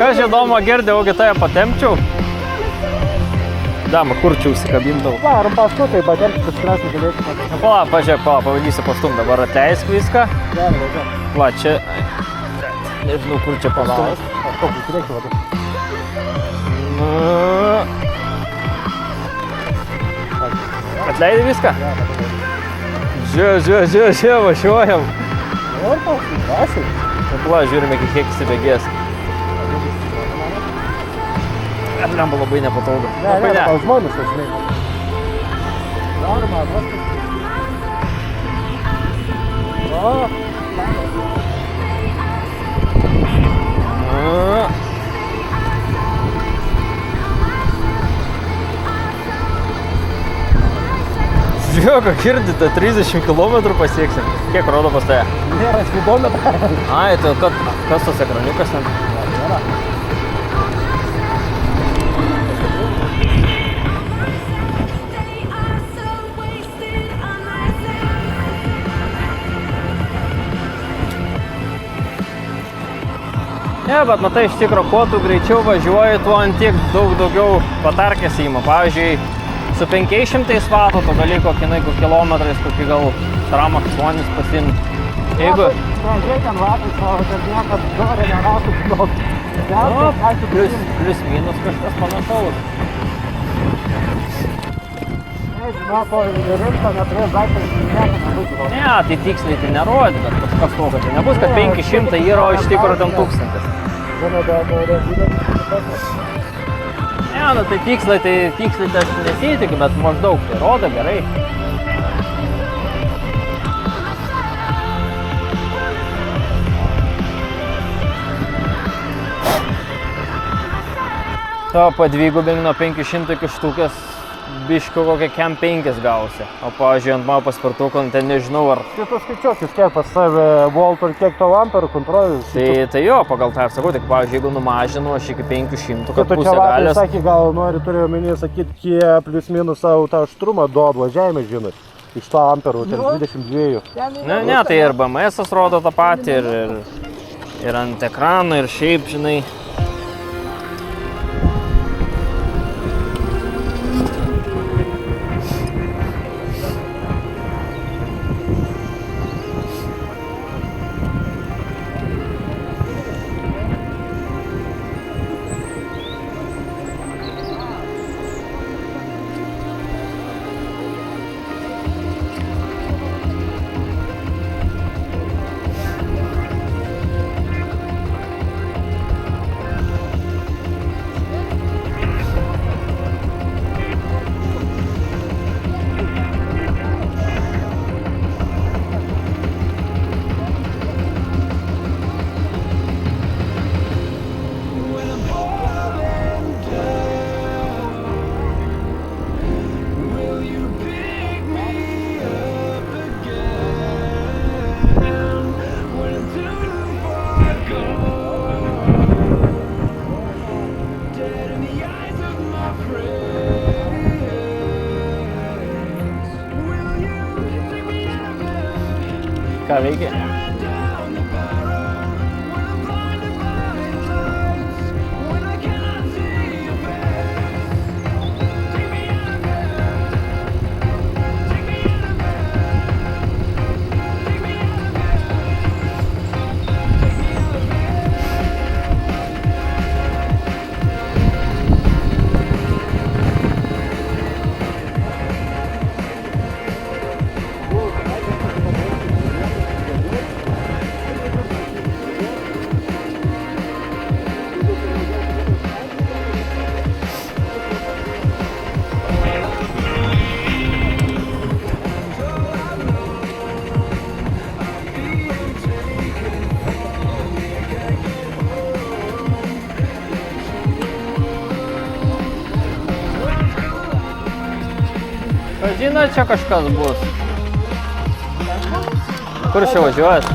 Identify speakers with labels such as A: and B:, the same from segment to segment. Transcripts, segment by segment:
A: Kas įdomu, girdėjau, tave patempčiau? Dama, kur čia užsikabindavau?
B: Varom paskui, tai patempti, bet tikriausiai galėsim.
A: Pala, pažiūrėk, pabandysiu pastum, dabar atleisk viską.
B: Gerai, važiuok.
A: Va, čia... Nežinau, kur čia pastum.
B: Kokį turėkį vadų.
A: Atleidai viską? Žiūrė, važiuojam.
B: Ir paskui, drąsiai.
A: Va, žiūrime, kiek įsibėgės. Lemba labai nepatogu.
B: Ne, tau žmonės, aš žinai. Daroma, atrasti.
A: Žiūrėk, girdite, 30 km pasieksim. Kiek rodo pas tave?
B: Nėra spidometrą.
A: Ai, tai kas tas ekraniukas ten?
B: Nėra.
A: Ne, bet matai, iš tikro, kuo tu greičiau važiuoji, tuo ant tiek daugiau patarkės įima. Pavyzdžiui, su 500 vatų tu gali kokį kilometrais, kokį gal tramą 8 pasiimti. Jeigu...
B: Nežiai ten vatai, savo dar niekad dorė neratų plot.
A: Plius minus kažkas panašaus.
B: Žinau, po rimto neturės daiktas niekad nebūtų.
A: Ne, tai tiksliai tai nerodė, bet kažkas tokio. Tai nebus, kad 500 yra, o iš tikro ten 1000. Ne, nu tai tiksliai tai aš nesitikiu, bet maždaug tai rodo gerai. To padvigubink nuo 500 iki štukės biškių kokią kem 5 gausi. O pavyzdžiui, ant mano paspirtuko, ten nežinau ar...
B: Tai tu skaičiuok, kiek pas save voltų ir kiek tavo amperų kontrolius.
A: Tai jo, pagal tą ir sakau, tik pavyzdžiui, jeigu numažinu aš iki 500, kad pusę
B: galės...
A: galės...
B: Sakė, gal turėjau minį sakyti, kiek plius minus savo tą aštrumą duoda važiavimai, žinai. Iš to amperų, ten 22.
A: Ne, tai ir BMS rodo tą patį, ir ant ekrano, ir šiaip, žinai. Ką veikia? Žinai, čia kažkas bus. Kur čia važiuojas?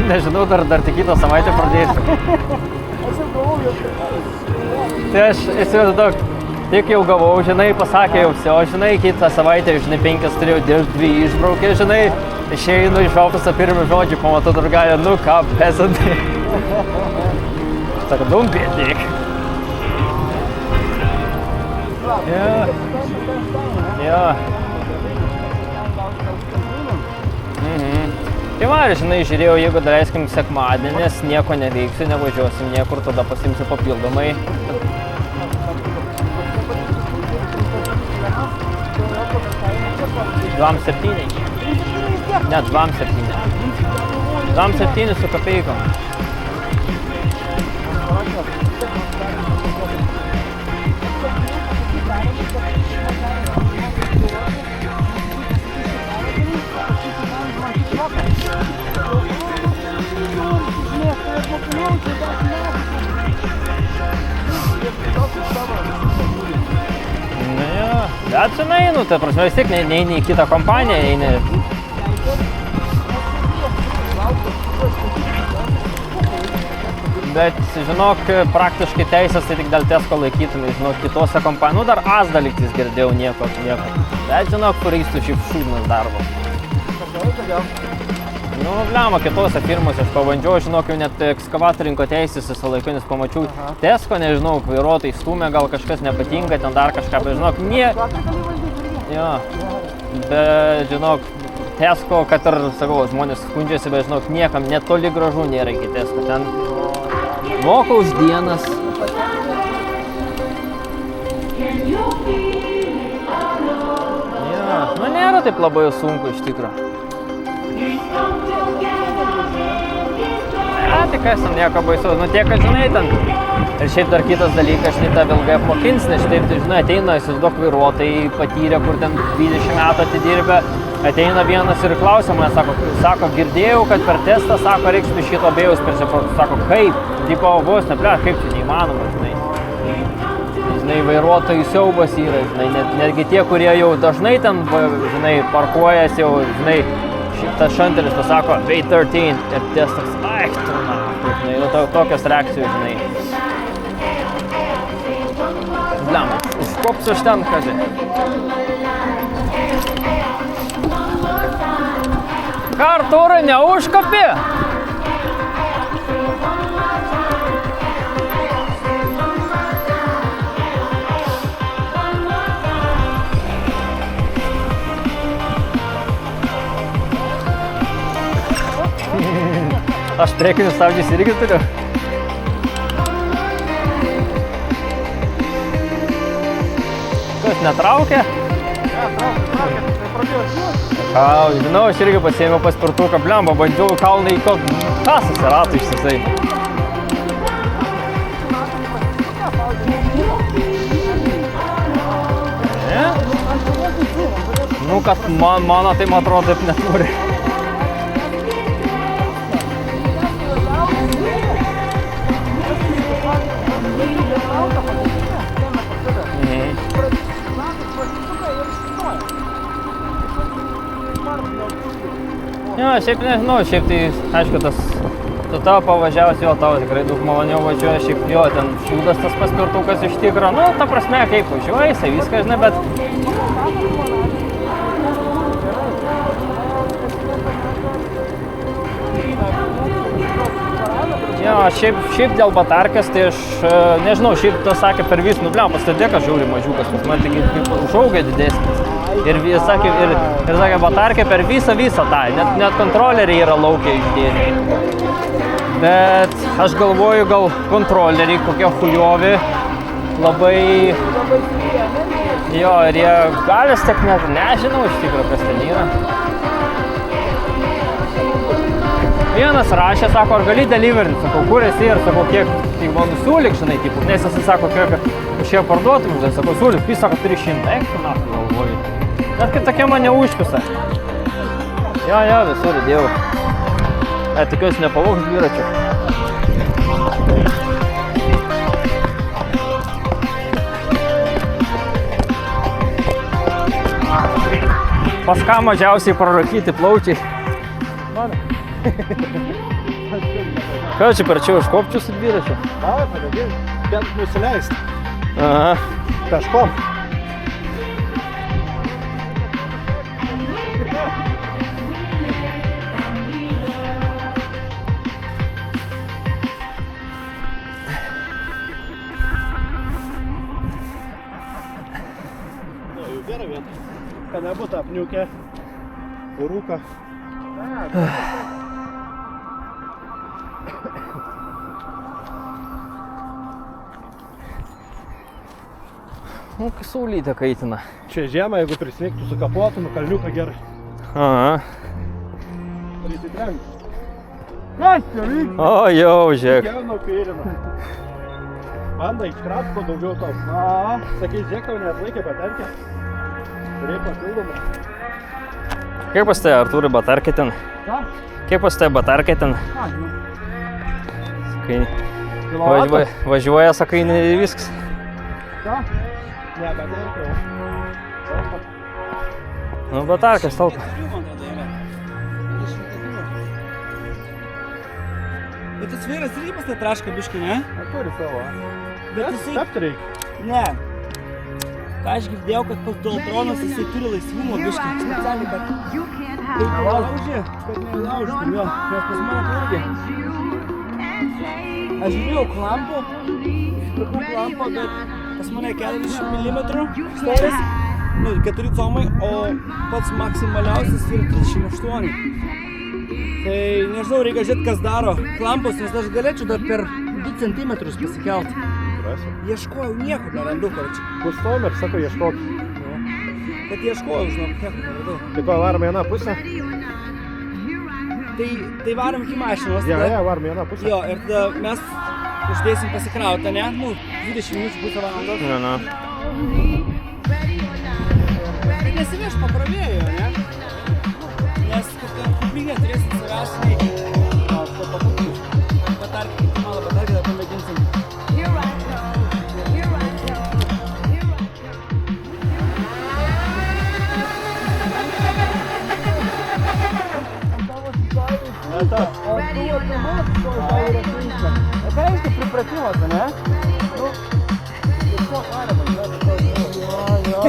A: Nežinau, dar tik kitą savaitę pradėsiu.
B: Aš jau gavau jau.
A: Tai aš įsivaizduok, tik jau gavau, žinai, pasakė jau vsio, žinai, kitą savaitę, žinai, 5 turėjau dirbti, 2 išbraukė, žinai, išeinu iš ofiso pirmą žodžių, pamatau draugelę, nu ką, pesantai. Sako, don't be a dick. Jo. Tai va, žinai, žiūrėjau, jeigu daleiskim sekmadienis, nieko neveiksiu, nevažiuosim niekur, tada pasimsiu papildomai. 2,7. Ne, 2,7. 2,7 su kapeikom. Bet žinai, nu, tai prasme, vis tiek neini į kitą kompaniją, eini. Bet, žinok, praktiškai teisės tai tik dėl tesko laikytumai, žinok, kitose kompanijose. Nu, dar Asda lygtis girdėjau nieko. Bet, žinok, turistų šiaip šūdnas darbas. Nu, blema, kitose firmose aš pabandžiau, žinok, jau net ekskavatorininko teisės visą laiką, nes pamačiau tesko, nežinau, vairuotojai stumia, gal kažkas nepatinka, ten dar kažką, bet, žinok, Jo, bet, žinok, tesko, kad ir, sakau, žmonės skundžiasi, bet, žinok, niekam net toli gražu nėra iki tesko, ten moka už dienas. Jo, nu, nėra taip labai sunku iš tikro. Tai kas ten nieko baisaus, nu tiek, kad žinai ten. Ir šiaip dar kitas dalykas, žinai, tą ilgai apmokins, nes šitaip, tai žinai, ateina, įsivaizduok vairuotojai patyrę, kur ten 20 metų atidirbę, ateina vienas ir klausia mane, sako, girdėjau, kad per testą, sako, reiks šito bėjaus persiproti, sako, kaip, tipo, vos neplė, kaip čia neįmanoma, žinai. Žinai, vairuotojai siaubas yra, žinai, netgi tie, kurie jau dažnai ten, žinai, parkuojas jau, žinai, tas šantelis pasako, V13 ir testas, ai, tu, na, žinai, nu, tokios reakcijos, žinai. Blem, užkopsiu aš ten, kažkai. Ką, Artūrai, neužkopi? Aš priekinius stabdžius irgi turiu. Kas netraukia?
B: Ne, traukia, tai pradėjo žiūrėti.
A: Žinau, aš irgi pasiėmiau paspirtuką, blemba, bandžiau kalną į kasas ratų išsisai. Ne? Nu, kad mano tai man atrodo taip neturi. Jo, šiaip nežinau, šiaip tai, aišku, tu tavo pavažiavus, jo, tavo tikrai daug maloniau važiuoja, šiaip jo, ten šūdas tas paspirtukas iš tikro, nu, ta prasme, kaip važiuoja, jisai viską, žinai, bet... Jo, šiaip dėl batarkės, tai aš, nežinau, šiaip tas sakė per vis, nu, bliam, pastebėkas žiauri mažiukas, pas man tik užaugė didesnis. Ir sakė, batarkė per visą tą, net kontroleriai yra laukia išdėti. Bet aš galvoju, gal kontroleriai kokie chujovi, labai... Jo, ir jie galės tiek nežinau iš tikrųjų, kas ten yra. Vienas rašė, sako, ar gali deliverinti, sakau, kur esi ir sakau, kiek, tai man siūlyk, žinai, tipo, nes jisai sako, kiek už jie parduotum, žinai, sakau, siūlyk, jis sako, 300, eik, na, galvoju. Net kaip tokie mane užpisa. Jo, visur įdėjau. Tikiuosi nepavogs dviračių. Pas ką mažiausiai prarakyti plaučiai?
B: Mano.
A: Ką čia perčiau iškopčiu su dviračiu?
B: Davai, padėdėjai, bent nusileisti.
A: Aha.
B: Kažkom. Gerą vietą, kad nebūtų apniukę rūką.
A: Nu, kai saulytė kaitina.
B: Čia žiemą, jeigu prisnigtų su kapotu, kalniuką gerai.
A: Aha.
B: Prisitrenkti. Kas čia vyks?
A: O, jau, žiūrėk.
B: Kieno kairina. Banda iškratko daugiau tau. Sakai, žiūrėk, tau neatlaikė batarkė. Turėjai papildomą.
A: Kiek pas tai, Artūrai, batarkė ten?
B: Ką?
A: Kiek pas tai batarkė ten?
B: Ką, žinau.
A: Sakai, važiuoja, sakai, viskas.
B: Ką? Ne, batarkė.
A: Nu, batarkės talpa.
C: Bet tas vyras irgi pas tai traška biškai, ne?
B: Turi savo.
C: Bet jisai...
B: Tapti reikia.
C: Ne. Ką aš girdėjau, kad pas Dualtronas jisai turi laisvumo biškai. Specialiai, kad... Tai nelaužė, kad nelaužtum jo. Nes pas mane tai irgi. Aš žiūrėjau klampų, sprikų klampą, bet pas mane 40 mm storis, nu, 4 comai, o pats maksimaliausias yra 38. Tai nežinau, reikia žiūrėti, kas daro klampus, nes aš galėčiau dar per 2 cm pasikelti. Ieškojau, nieko nerandu, korčiai.
B: Pustom ir sako, ieškok.
C: Bet ieškojau, žinau, nieko neradau.
B: Tai ko, varom vieną pusę?
C: Tai varom iki mašinos.
B: Ja, varom vieną pusę.
C: Jo, ir tada mes uždėsim pasikrautą, ne? Nu, 20 minučių, pusę valandos.
A: Na.
C: Tai nesiveš pakrovėjo, ne? Nes kad kuprinė turėsim savęs neįgį. Batarkį, malą batarkį, dar pamėginsim. Tai aišku pripratimas, ne? Nu, tiesiog varėm, jo.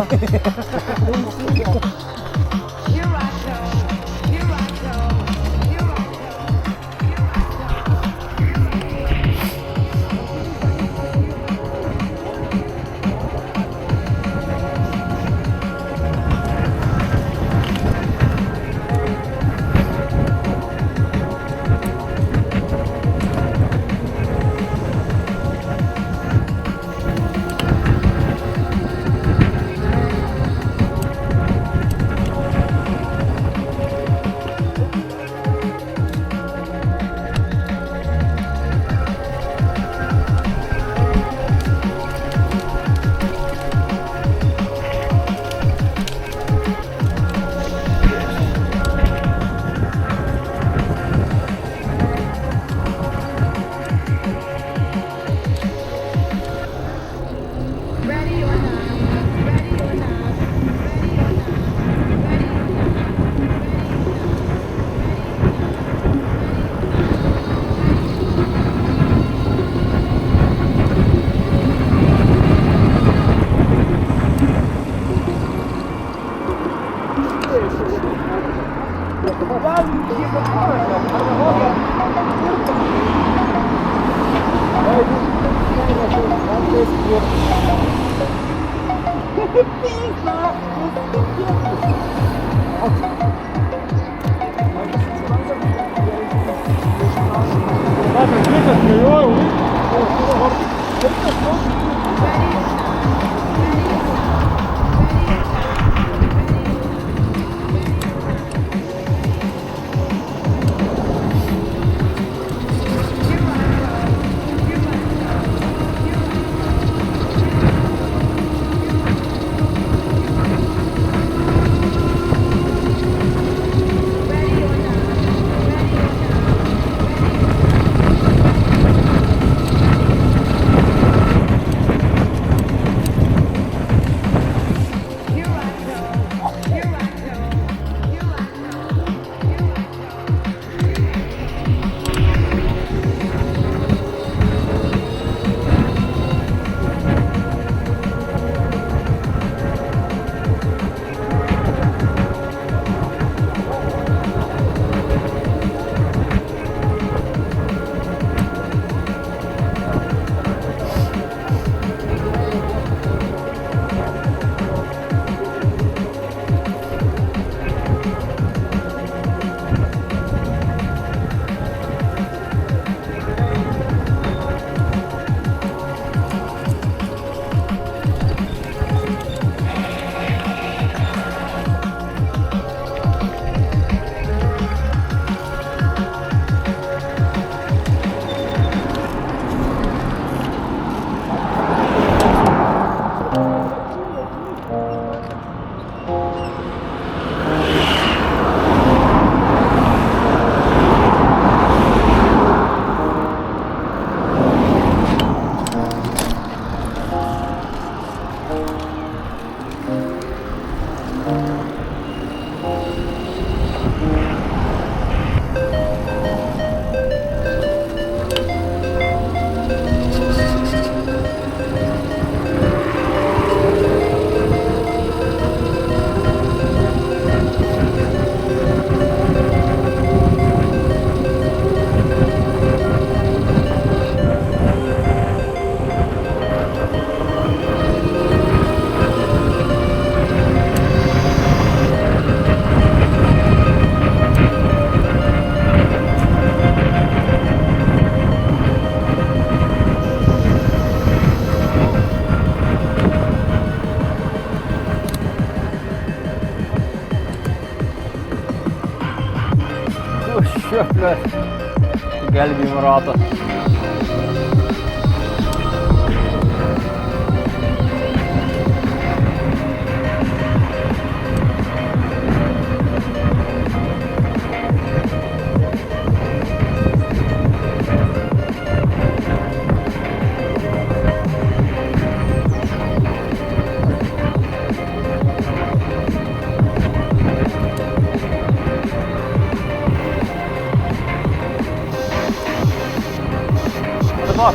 A: dalykas. Gelbėjimo rato.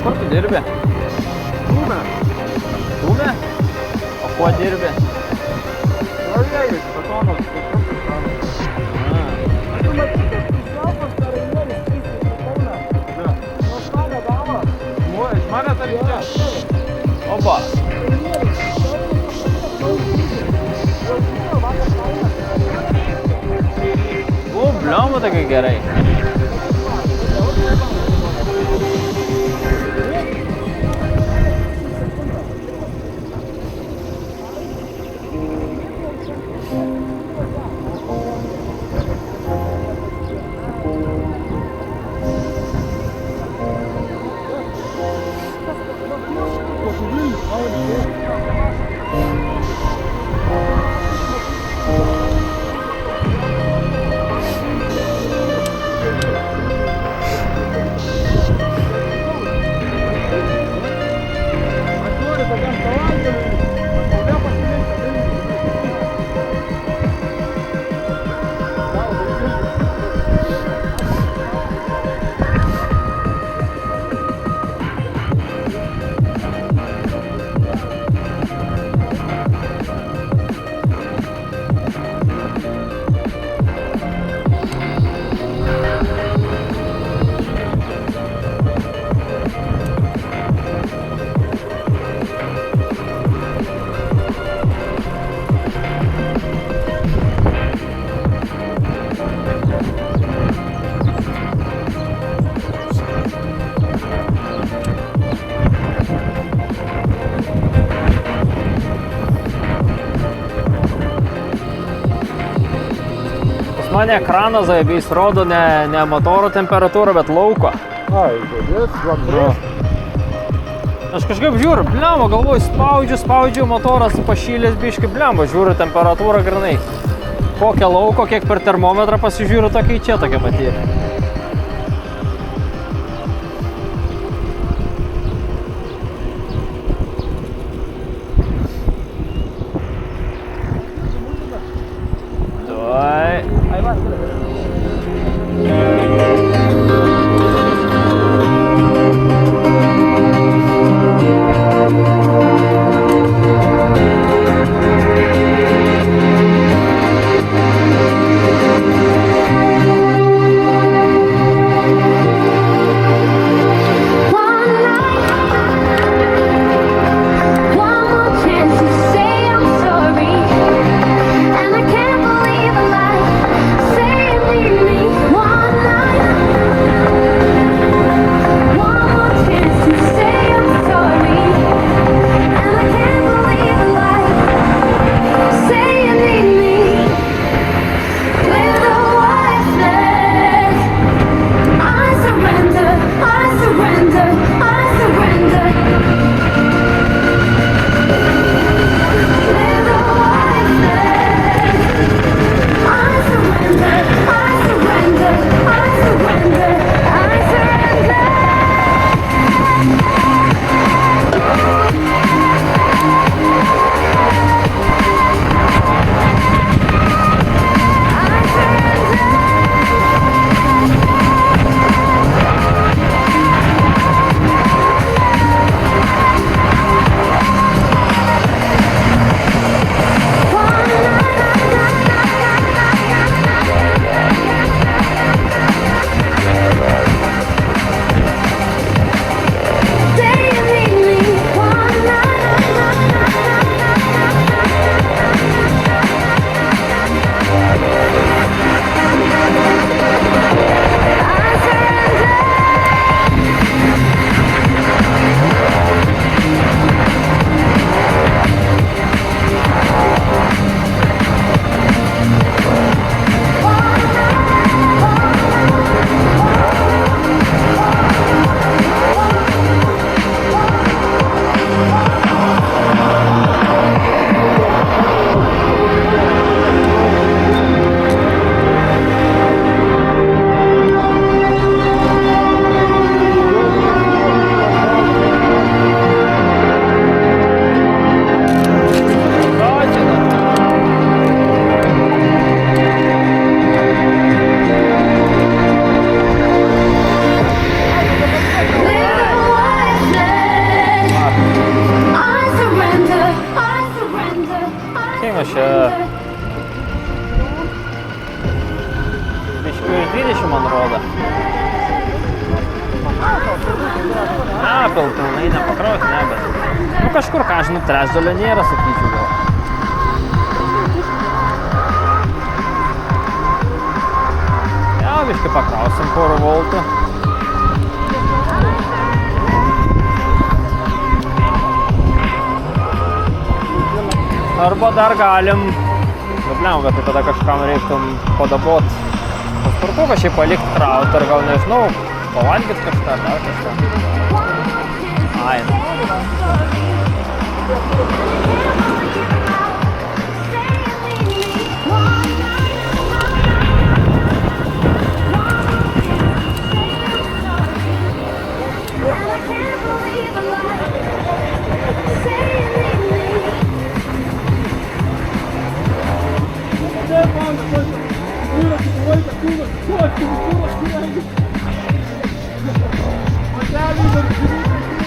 A: Kur tu dirbi?
B: Dūme.
A: Dūme? O kuo dirbi?
B: Pradėjus, betonas,
A: Opa. O, bliamba tokia gerai. Man ekranas zaibys rodo ne motoro temperatūrą, bet lauko.
B: Ai, žodės, vamdrės.
A: Aš kažkaip žiūriu, blemba, galvoju, spaudžiu, motoras pašylės biški, blemba, žiūriu temperatūrą grinai. Kokią lauko, kiek per termometrą pasižiūriu, tokia čia tokia pati. gal pilnai nepakraut, ne, bet... Nu, kažkur, ką žinau, trečdalio nėra, sakyčiau gal. Ja, biškai pakrausim porą voltų. Arba dar galim, nubliam, bet tai tada kažkam reiktum padabot paspirtuką, šiaip palikt kraut, ar gal nežinau, pavalgyt kažką, dar kažką. Ai.
C: Thank you.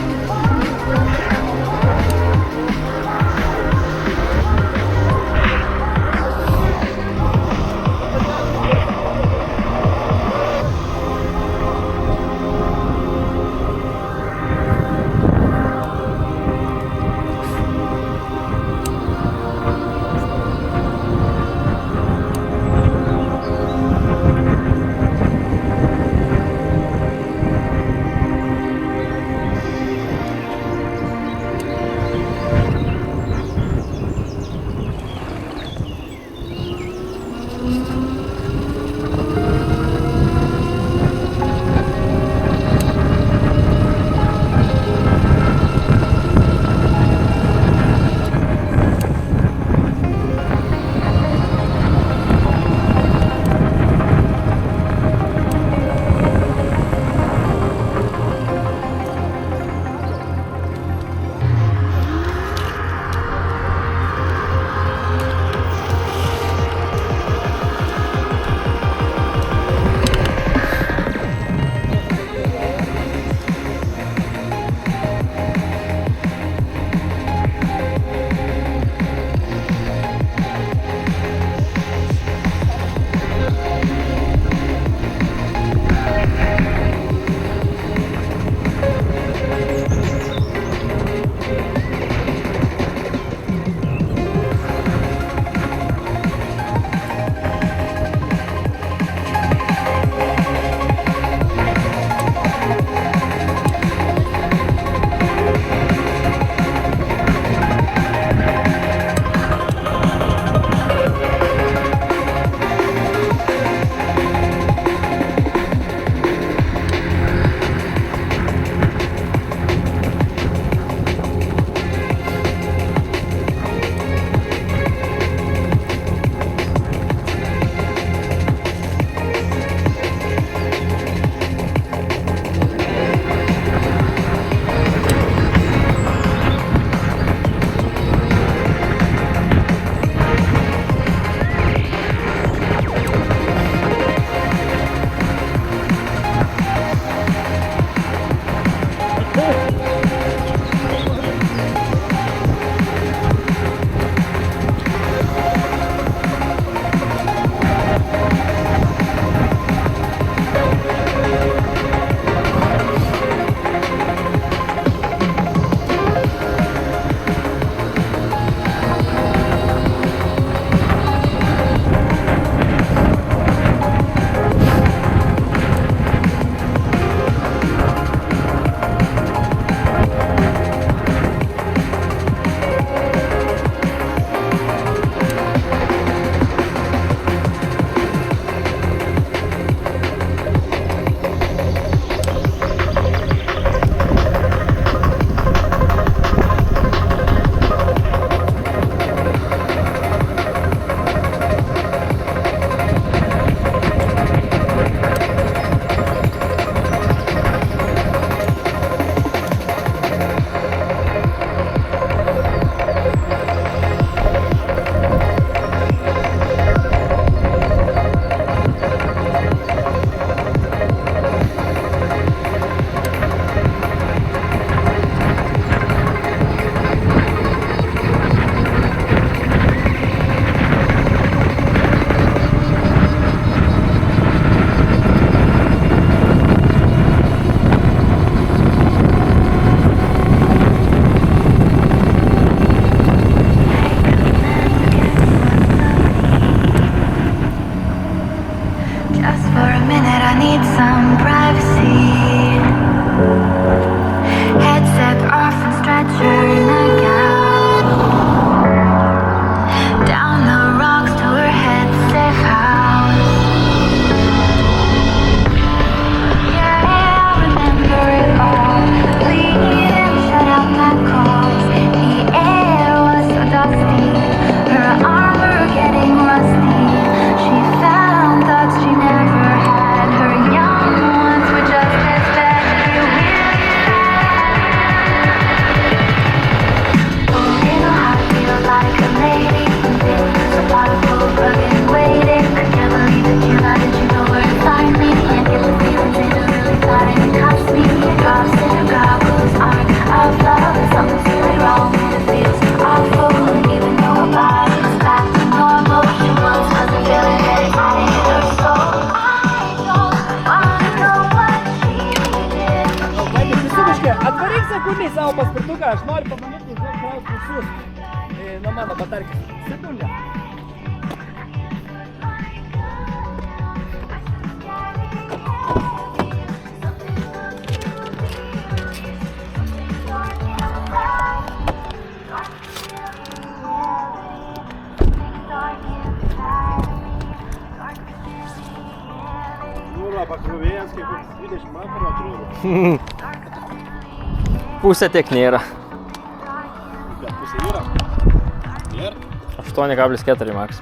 C: sekundį savo paspirtuką, aš noriu pabandyti kraut visus nuo mano batarkės. Sekundę.
B: Jūra pakrovėjas kaip 20 metrų atrodo.
A: Pusė tiek nėra.
B: Bet pusė yra. Ir
A: 8,4 max.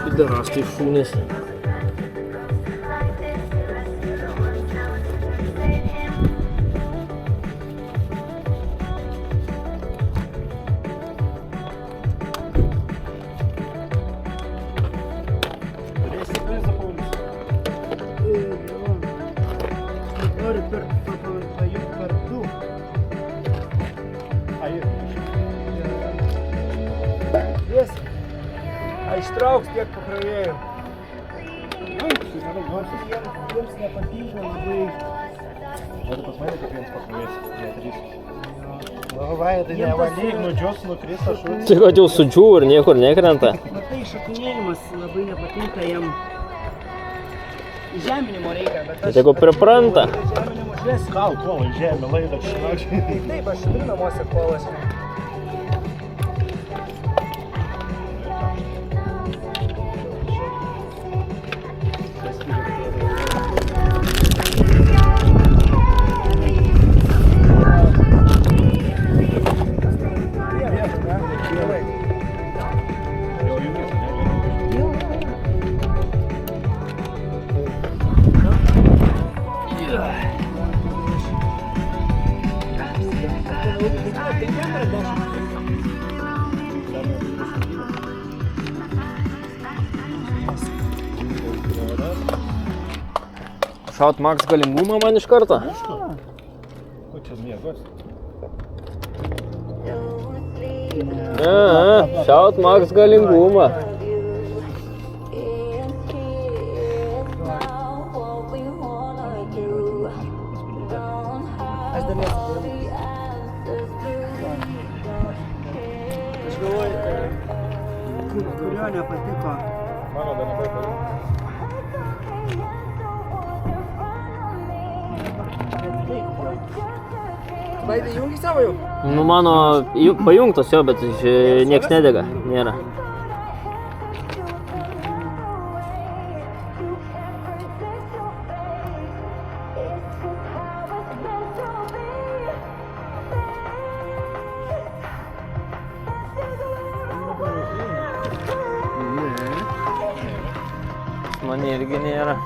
A: Pidarastai šūnės.
B: turėsi prizą paulius.
C: Noriu pajungti per du. Jis ištrauks tiek pakrovėjų. Jiems nepatinka labai.
B: Noriu pas mane kaip jiems pakrovės. Vai, tai nevalyk, nudžios, nukris aš.
A: Tai kad jau sudžiū ir niekur nekrenta.
C: Matai, šakinėjimas labai nepatinka jiem. Žeminimo reikia, bet
A: Tai jeigu pripranta.
C: žeminimo žvės.
B: Kal, kol, žemė, laidą šinačiai.
C: Taip, aš turiu namuose kolas.
A: Šaut max galingumą man iš karto.
B: Ko čia mėgos?
A: Šaut max galingumą.
C: Aš dar nesu. Aš galvoju, kurio nepatiko.
B: Mano dar nepatiko.
C: Vaidai, jungi savo jau?
A: Nu mano pajungtos jo, bet nieks nedega. Nėra. Man irgi nėra.